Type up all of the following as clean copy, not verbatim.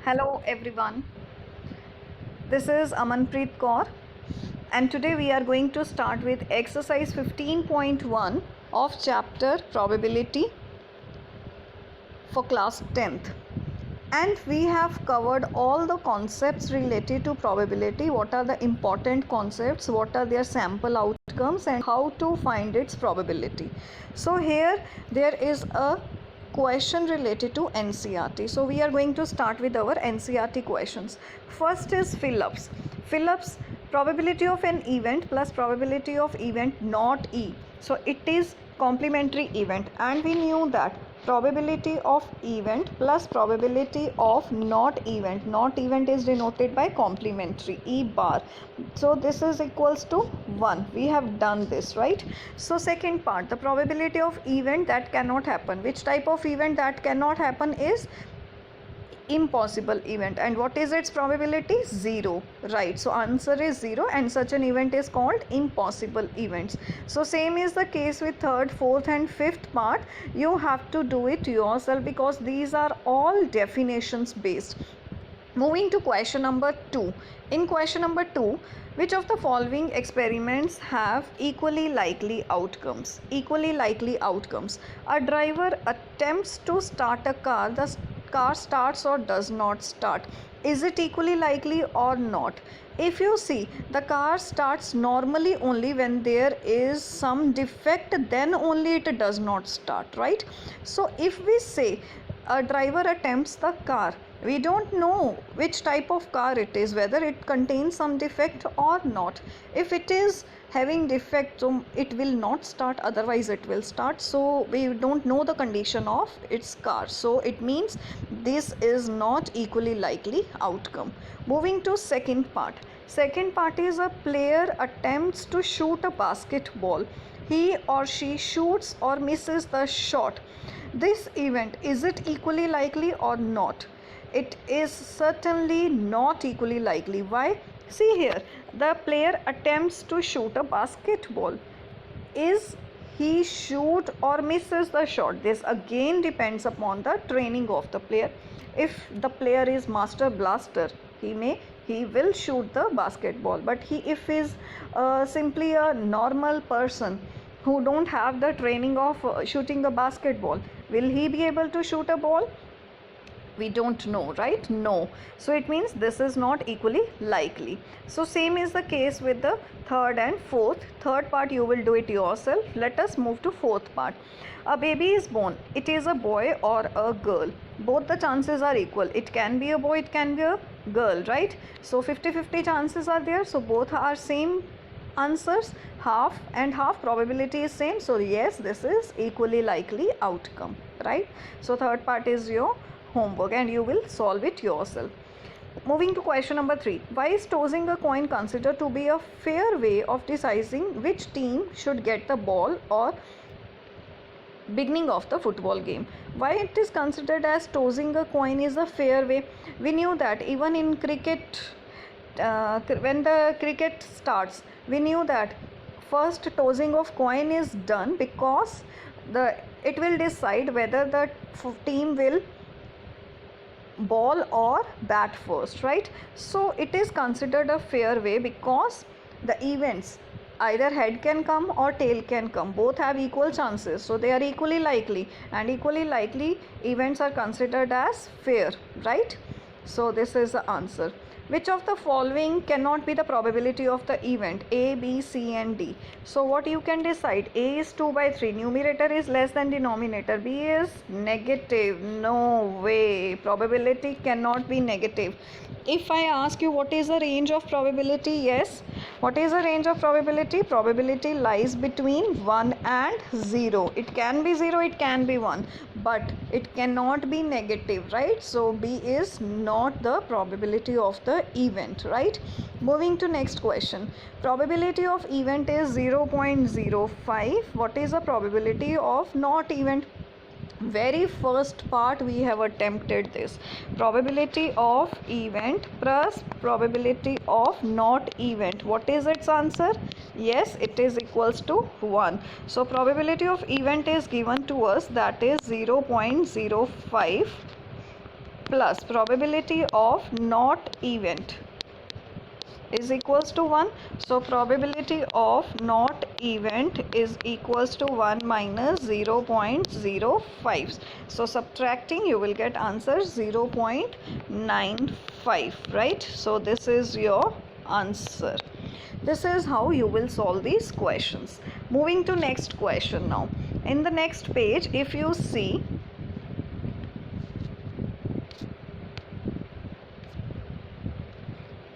Hello everyone, this is Amanpreet Kaur and today we are going to start with exercise 15.1 of chapter probability for class 10th. And we have covered all the concepts related to probability, what are the important concepts, what are their sample outcomes and how to find its probability. So here there is a question related to NCERT. So we are going to start with our NCERT questions. First is fill-ups. Fill-ups, probability of an event plus probability of event not E. So it is complementary event and we knew that probability of event plus probability of not event is denoted by complementary E bar. So this is equals to 1. We have done this, right? So second part, the probability of event that cannot happen. Which type of event that cannot happen is impossible event, and what is its probability? 0, right? So answer is 0 and such an event is called impossible events. So same is the case with third, fourth and fifth part. You have to do it yourself because these are all definitions based. Moving to question number 2. In question number 2, which of the following experiments have equally likely outcomes? Equally likely outcomes. A driver attempts to start a car. The car starts or does not start. Is it equally likely or not? If you see, the car starts normally only when there is some defect, then only it does not start, right? So if we say a driver attempts the car, we don't know which type of car it is, whether it contains some defect or not. If it is having defect, so it will not start, otherwise it will start. So we don't know the condition of its car, so it means this is not equally likely outcome. Moving to second part. Second part is a player attempts to shoot a basketball. He or she shoots or misses the shot. This event, is it equally likely or not? It is certainly not equally likely. Why? See here, the player attempts to shoot a basketball. Is he shoot or misses the shot? This again depends upon the training of the player. If the player is master blaster, he will shoot the basketball, but if he is simply a normal person who don't have the training of shooting a basketball, will he be able to shoot a ball? We don't know, right? No. So it means this is not equally likely. So same is the case with the third and fourth. Third part you will do it yourself. Let us move to fourth part. A baby is born. It is a boy or a girl. Both the chances are equal. It can be a boy, it can be a girl, right? So 50-50 chances are there. So both are same answers, half and half, probability is same. So yes, this is equally likely outcome, right? So third part is your homework and you will solve it yourself. Moving to question number 3. Why is tossing a coin considered to be a fair way of deciding which team should get the ball or beginning of the football game? Why it is considered as tossing a coin is a fair way? We knew that even in cricket, when the cricket starts, we knew that first tossing of coin is done because it will decide whether the team will ball or bat first, right? So it is considered a fair way because the events, either head can come or tail can come, both have equal chances, so they are equally likely, and equally likely events are considered as fair, right? So this is the answer. Which of the following cannot be the probability of the event? A, B, C and D. So what you can decide? A is 2/3. Numerator is less than denominator. B is negative. No way. Probability cannot be negative. If I ask you what is the range of probability? Yes. What is the range of probability? Probability lies between 1 and 0. It can be 0, it can be 1. But it cannot be negative, right? So B is not the probability of the event, right? Moving to next question. Probability of event is 0.05. What is the probability of not event? Very first part we have attempted this. Probability of event plus probability of not event. What is its answer? Yes, it is equals to 1. So probability of event is given to us, that is 0.05. plus probability of not event is equals to 1. So probability of not event is equals to 1 minus 0.05. So subtracting, you will get answer 0.95, right? So this is your answer. This is how you will solve these questions. Moving to next question now. In the next page, if you see,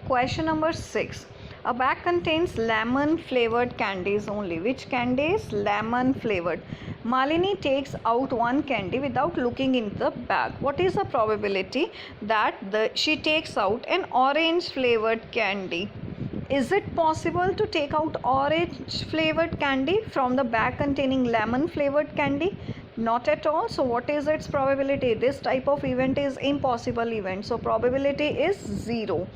question number 6. A bag contains lemon flavored candies only. Which candies? Lemon flavored. Malini takes out one candy without looking in the bag. What is the probability that she takes out an orange flavored candy? Is it possible to take out orange flavored candy from the bag containing lemon flavored candy? Not at all. So what is its probability? This type of event is impossible event. So probability is 0.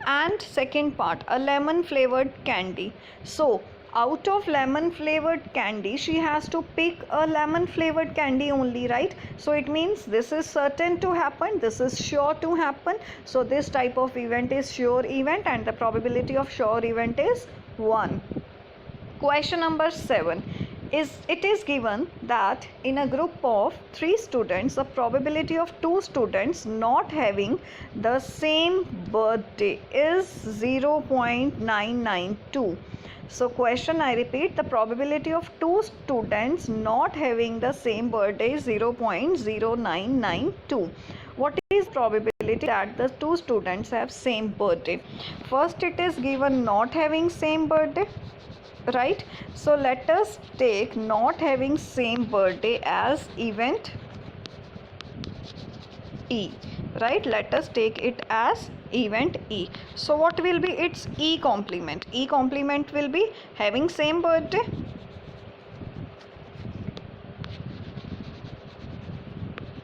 And second part, a lemon flavored candy. So out of lemon flavored candy, she has to pick a lemon flavored candy only, right? So it means this is certain to happen, this is sure to happen. So this type of event is sure event, and the probability of sure event is 1. Question number 7. It is given that in a group of 3 students, the probability of 2 students not having the same birthday is 0.992. So question, I repeat, the probability of 2 students not having the same birthday is 0.0992. What is probability that the 2 students have same birthday? First, it is given not having same birthday, right? So let us take not having same birthday as event E, right? Let us take it as event E. So what will be its E complement? E complement will be having same birthday,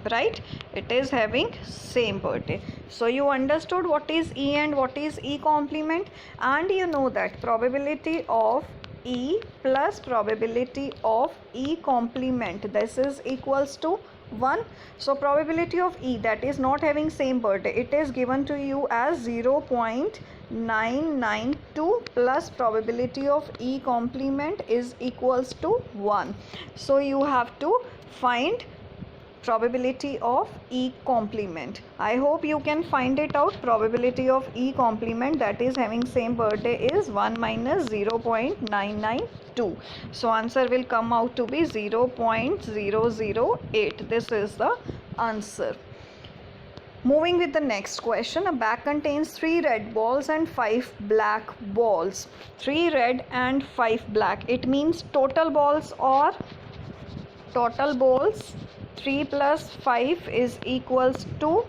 right? It is having same birthday. So you understood what is E and what is E complement, and you know that probability of E plus probability of E complement, this is equals to 1. So probability of E, that is not having same birthday, it is given to you as 0.992 plus probability of E complement is equals to 1. So you have to find probability of E complement. I hope you can find it out. Probability of E complement, that is having same birthday, is 1 minus 0.992. So answer will come out to be 0.008. This is the answer. Moving with the next question. A bag contains 3 red balls and 5 black balls. 3 red and 5 black. It means total balls, or total balls 3 plus 5 is equals to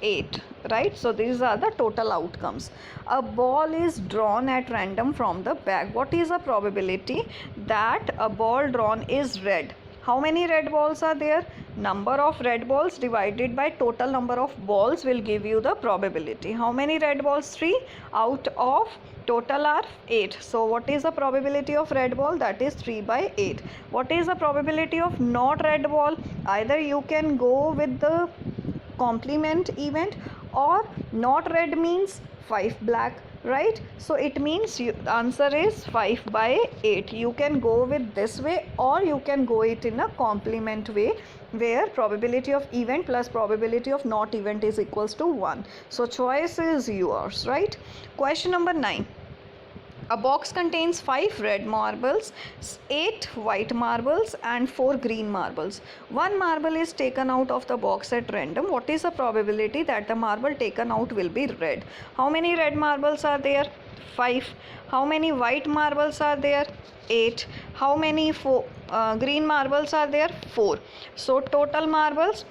8, right? So these are the total outcomes. A ball is drawn at random from the bag. What is the probability that a ball drawn is red? How many red balls are there? Number of red balls divided by total number of balls will give you the probability. How many red balls? 3 out of total are 8. So what is the probability of red ball? That is 3 by 8. What is the probability of not red ball? Either you can go with the complement event, or not red means 5 black, right? So it means answer is 5 by 8. You can go with this way, or you can go it in a complement way, where probability of event plus probability of not event is equals to 1. So choice is yours, right? Question number 9. A box contains 5 red marbles, 8 white marbles and 4 green marbles. One marble is taken out of the box at random. What is the probability that the marble taken out will be red? How many red marbles are there? 5. How many white marbles are there? 8. How many green marbles are there? 4. So total marbles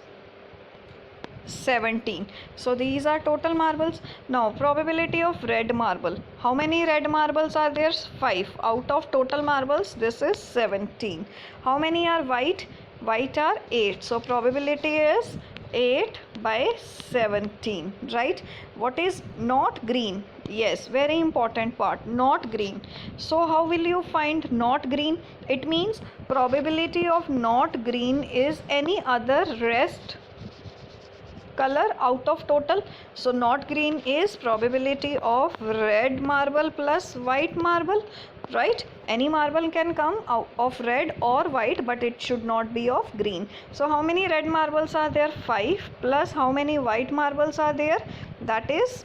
17. So these are total marbles. Now probability of red marble. How many red marbles are there? 5. Out of total marbles, this is 17. How many are white? White are 8. So probability is 8 by 17, right? What is not green? Yes, very important part, not green. So how will you find not green? It means probability of not green is any other rest color out of total. So not green is probability of red marble plus white marble, right? Any marble can come out of red or white, but it should not be of green. So how many red marbles are there? 5 plus how many white marbles are there? That is,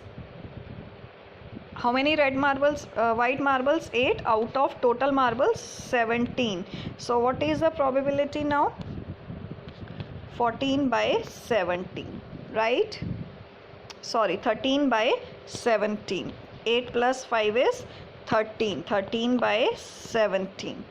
how many red marbles, white marbles? 8 out of total marbles 17. So what is the probability now? 14 by 17, right? Sorry, 13 by 17. 8 plus 5 is 13. 13 by 17.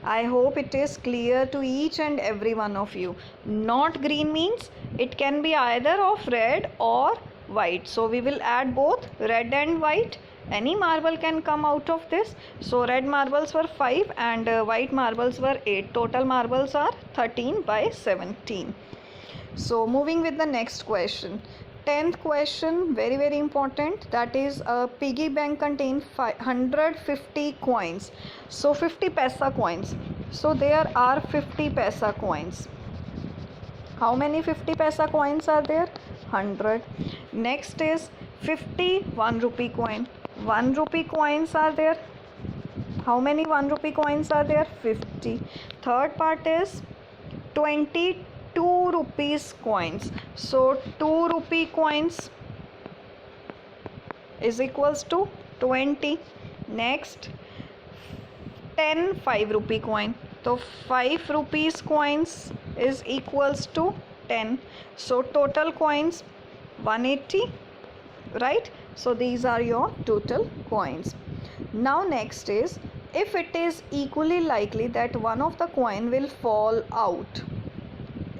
I hope it is clear to each and every one of you. Not green means it can be either of red or white. So we will add both red and white. Any marble can come out of this. So red marbles were 5 and white marbles were 8. Total marbles are 13 by 17. So moving with the next question. 10th question, very very important, that is a piggy bank contains 150 coins. So 50 paisa coins. So there are 50 paisa coins. How many 50 paisa coins are there? 100. Next is 50 1 rupee coin. 1 rupee coins are there. How many 1 rupee coins are there? 50. Third part is 22 rupees coins. So 2 rupee coins is equals to 20. Next 10 5 rupee coin. So 5 rupees coins is equals to 10. So total coins 180, right? So these are your total coins. Now next is, if it is equally likely that one of the coin will fall out.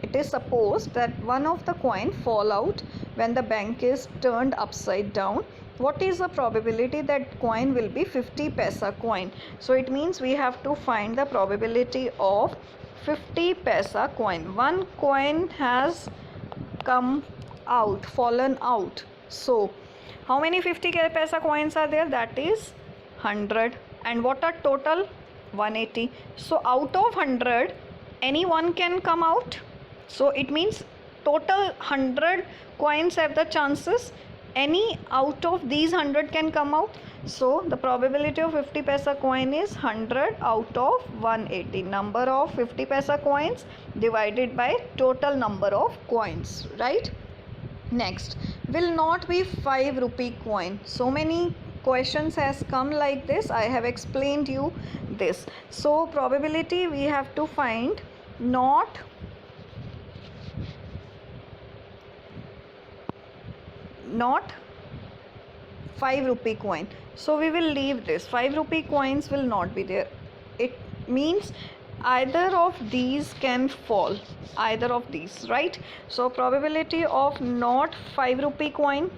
It is supposed that one of the coin fall out when the bank is turned upside down. What is the probability that coin will be 50 paisa coin? So it means we have to find the probability of 50 paisa coin. One coin has come out, fallen out. So how many 50 paisa coins are there? That is 100. And what are total? 180. So out of 100, any one can come out. So it means total 100 coins have the chances. Any out of these 100 can come out. So the probability of 50 paisa coin is 100 out of 180. Number of 50 paisa coins divided by total number of coins, right? Next, will not be 5 rupee coin. So many questions has come like this. I have explained you this. So probability we have to find not 5 rupee coin. So we will leave this. 5 rupee coins will not be there. It means either of these can fall, either of these, right? So probability of not 5 rupee coin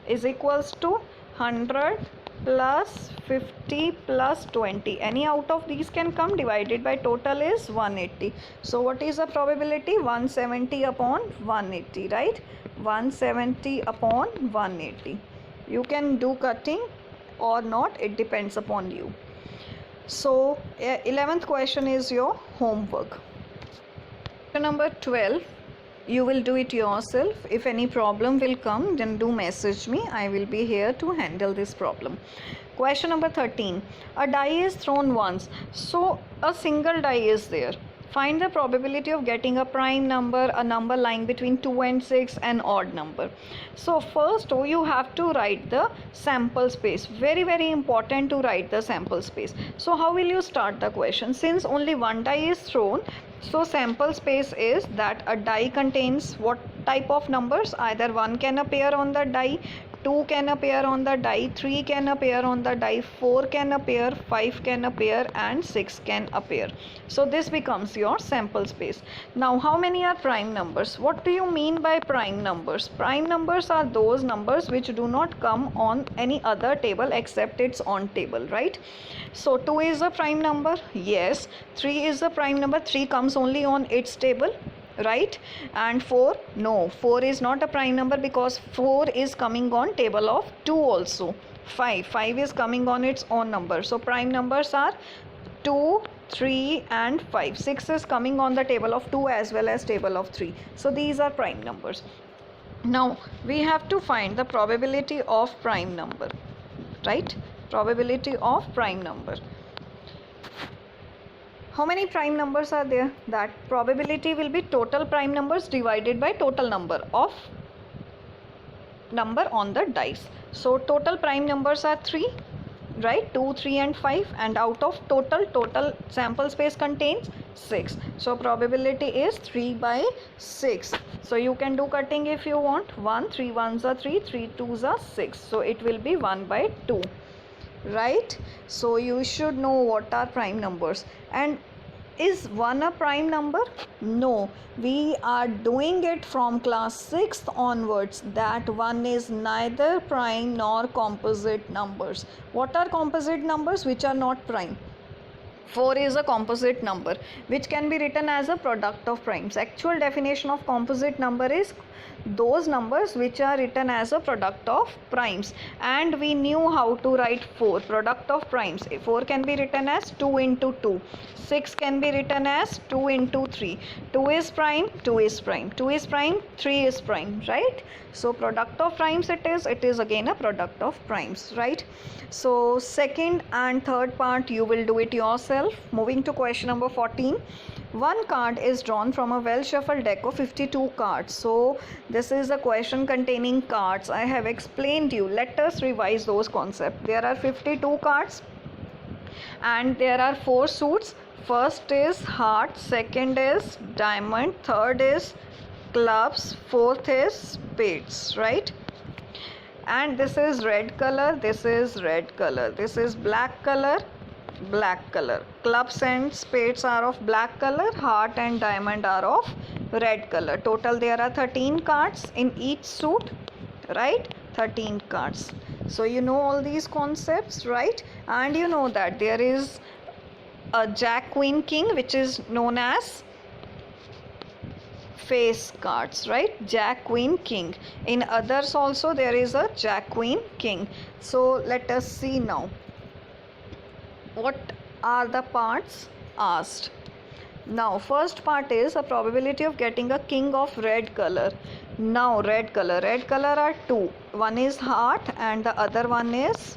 is equals to 100 plus 50 plus 20. Any out of these can come, divided by total is 180. So what is the probability? 170 upon 180, right? 170 upon 180. You can do cutting or not, it depends upon you. So 11th question is your homework. Question number 12, you will do it yourself. If any problem will come, then do message me. I will be here to handle this problem. Question number 13, a die is thrown once. So a single die is there. Find the probability of getting a prime number, a number lying between 2 and 6, an odd number. So first you have to write the sample space. Very very important to write the sample space. So how will you start the question? Since only one die is thrown, so sample space is that a die contains what type of numbers? Either 1 can appear on the die, 2 can appear on the die, 3 can appear on the die, 4 can appear, 5 can appear, and 6 can appear. So this becomes your sample space. Now how many are prime numbers? What do you mean by prime numbers? Prime numbers are those numbers which do not come on any other table except its own table, right? So 2 is a prime number, yes. 3 is a prime number, 3 comes only on its table, right? And 4, no, 4 is not a prime number because 4 is coming on table of 2 also. 5 is coming on its own number. So prime numbers are 2, 3 and 5. 6 is coming on the table of 2 as well as table of 3. So these are prime numbers. Now we have to find the probability of prime number, right? Probability of prime number. How many prime numbers are there? That probability will be total prime numbers divided by total number on the dice. So total prime numbers are 3, right? 2, 3 and 5, and out of total sample space contains 6. So probability is 3 by 6. So you can do cutting if you want. 1, 3 ones are 3, 3 twos are 6. So it will be 1 by 2. Right? So you should know what are prime numbers. And is 1 a prime number? No, we are doing it from class 6th onwards that 1 is neither prime nor composite numbers. What are composite numbers which are not prime? 4 is a composite number which can be written as a product of primes. Actual definition of composite number is those numbers which are written as a product of primes, and we knew how to write 4 product of primes. 4 can be written as 2 into 2, 6 can be written as 2 into 3. 2 is prime, 2 is prime, 2 is prime, 3 is prime, right? So product of primes it is again a product of primes, right? So second and third part you will do it yourself. Moving to question number 14. One card is drawn from a well shuffled deck of 52 cards. So this is a question containing cards. I have explained you. Let us revise those concepts. There are 52 cards and there are 4 suits. First is heart, second is diamond, third is clubs, fourth is spades, right? And this is red color, this is red color, this is black color, black color. Clubs and spades are of black color, heart and diamond are of red color. Total there are 13 cards in each suit, right? 13 cards. So you know all these concepts, right? And you know that there is a jack, queen, king, which is known as face cards, right? Jack, queen, king. In others also there is a jack, queen, king. So let us see now what are the parts asked. Now first part is a probability of getting a king of red color. Now red color are 2. One is heart and the other one is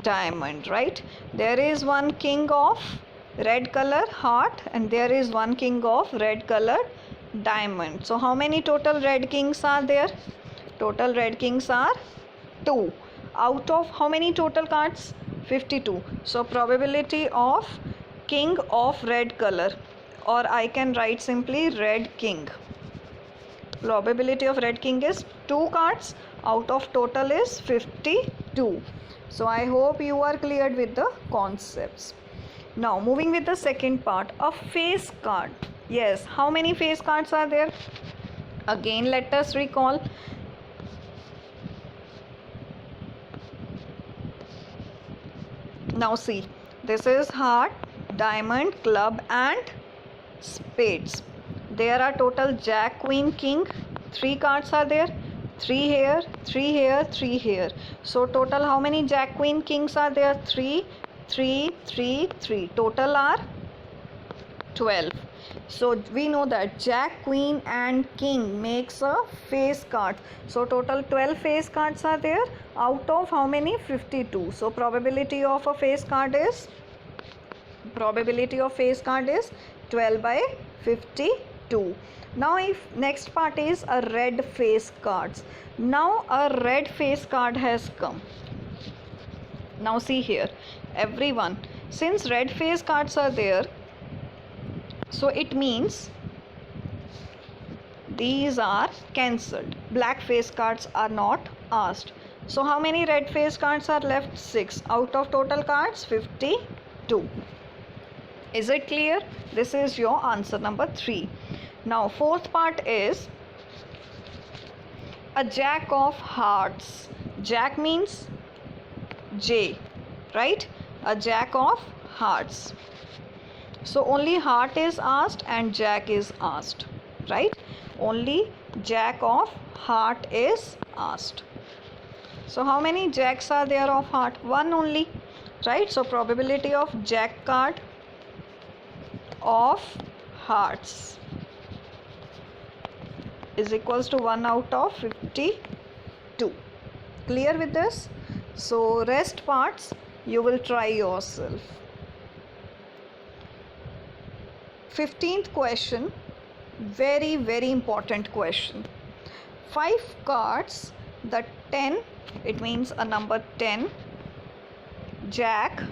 diamond, right? There is one king of red color heart and there is one king of red color diamond. So how many total red kings are there? Total red kings are 2. Out of how many total cards? 52. So probability of king of red color, or I can write simply red king. Probability of red king is 2 cards out of total is 52. So I hope you are cleared with the concepts. Now moving with the second part, a face card. Yes, how many face cards are there? Again let us recall. Now see, this is heart, diamond, club and spades. There are total jack, queen, king. 3 cards are there. 3 here, 3 here, 3 here. So total how many jack, queen, kings are there? 3, 3, 3, 3. Total are 12. So we know that jack, queen and king makes a face card. So total 12 face cards are there. Out of how many? 52. So probability of a face card is 12 by 52. Now if next part is a red face cards. Now a red face card has come. Now see here, everyone, since red face cards are there, so it means these are cancelled. Black face cards are not asked. So how many red face cards are left? 6 out of total cards 52. Is it clear? This is your answer number 3. Now fourth part is a jack of hearts. Jack means J, right? A jack of hearts. So only heart is asked and jack is asked, right? Only jack of heart is asked. So how many jacks are there of heart? 1 only. right? So probability of jack card of hearts is equals to 1 out of 52. Clear with this? So rest parts you will try yourself. 15th question, very very important question. 5 cards, the 10, it means a number 10, jack,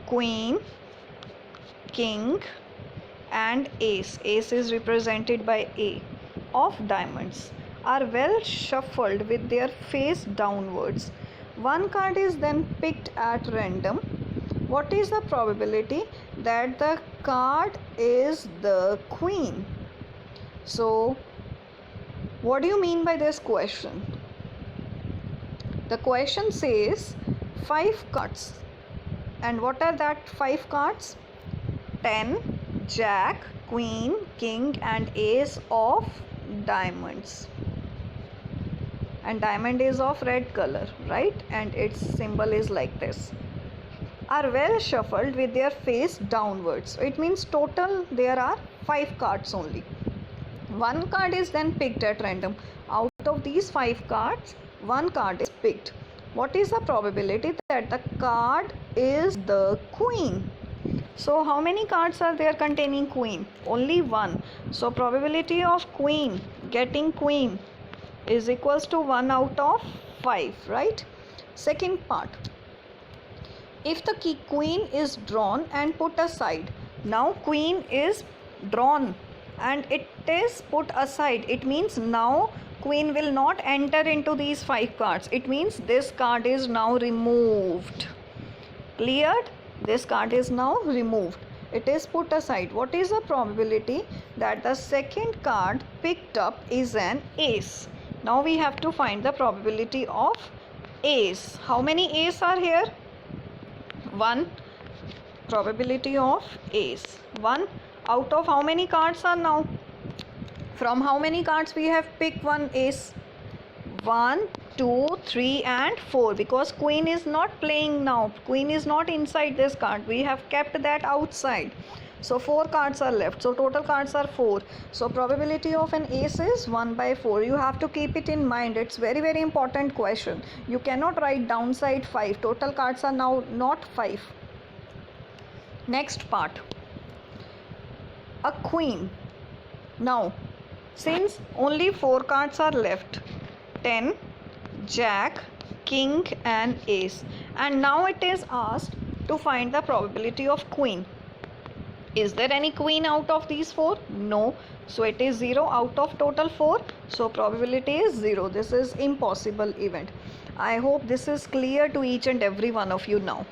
queen, king and ace. Ace is represented by A of diamonds, are well shuffled with their face downwards. One card is then picked at random. What is the probability that the card is the queen? So what do you mean by this question? The question says 5 cards, and what are that 5 cards? 10, jack, queen, king and ace of diamonds, and diamond is of red color, right? And its symbol is like this, are well shuffled with their face downwards. So it means total there are 5 cards only. One card is then picked at random. Out of these 5 cards, one card is picked. What is the probability that the card is the queen? So how many cards are there containing queen? Only one. So probability of queen getting queen is equals to 1 out of 5, right? Second part, if the queen is drawn and put aside, now queen is drawn and it is put aside, it means now queen will not enter into these 5 cards. It means this card is now removed. Cleared? This card is now removed. It is put aside. What is the probability that the second card picked up is an ace? Now we have to find the probability of ace. How many ace are here? 1. Probability of ace. 1 out of how many cards are now? From how many cards we have picked one ace? 1, 2, 3 and 4, because queen is not playing now. Queen is not inside this card. We have kept that outside. So 4 cards are left. So total cards are 4. So probability of an ace is 1 by 4. You have to keep it in mind. It's very very important question. You cannot write downside 5. Total cards are now not 5. Next part. A queen. Now since only 4 cards are left, 10, jack, king and ace, and now it is asked to find the probability of queen. Is there any queen out of these 4? No. So it is 0 out of total 4. So probability is 0. This is impossible event. I hope this is clear to each and every one of you now.